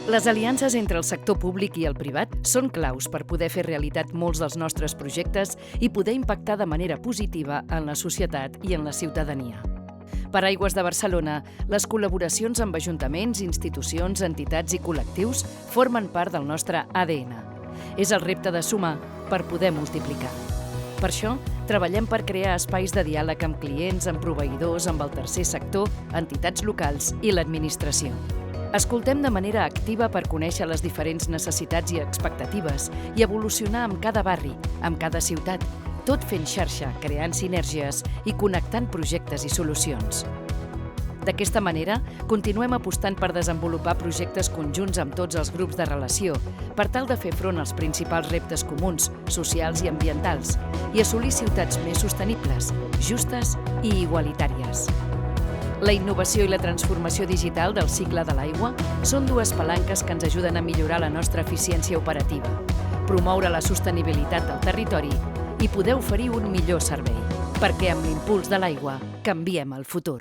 Les aliances entre el sector públic i el privat són claus per poder fer realitat molts dels nostres projectes i poder impactar de manera positiva en la societat i en la ciutadania. Per Aigües de Barcelona, les col·laboracions amb ajuntaments, institucions, entitats i col·lectius formen part del nostre ADN. És el repte de sumar per poder multiplicar. Per això, treballem per crear espais de diàleg amb clients, amb proveïdors, amb el tercer sector, entitats locals i l'administració. Escoltem de manera activa per conèixer les diferents necessitats i expectatives i evolucionar amb cada barri, amb cada ciutat, tot fent xarxa, creant sinergies i connectant projectes i solucions. D'aquesta manera, continuem apostant per desenvolupar projectes conjunts amb tots els grups de relació per tal de fer front als principals reptes comuns, socials i ambientals i assolir ciutats més sostenibles, justes i igualitàries. La innovació i la transformació digital del cicle de l'aigua són dues palanques que ens ajuden a millorar la nostra eficiència operativa, promoure la sostenibilitat del territori i poder oferir un millor servei, perquè amb l'impuls de l'aigua canviem el futur.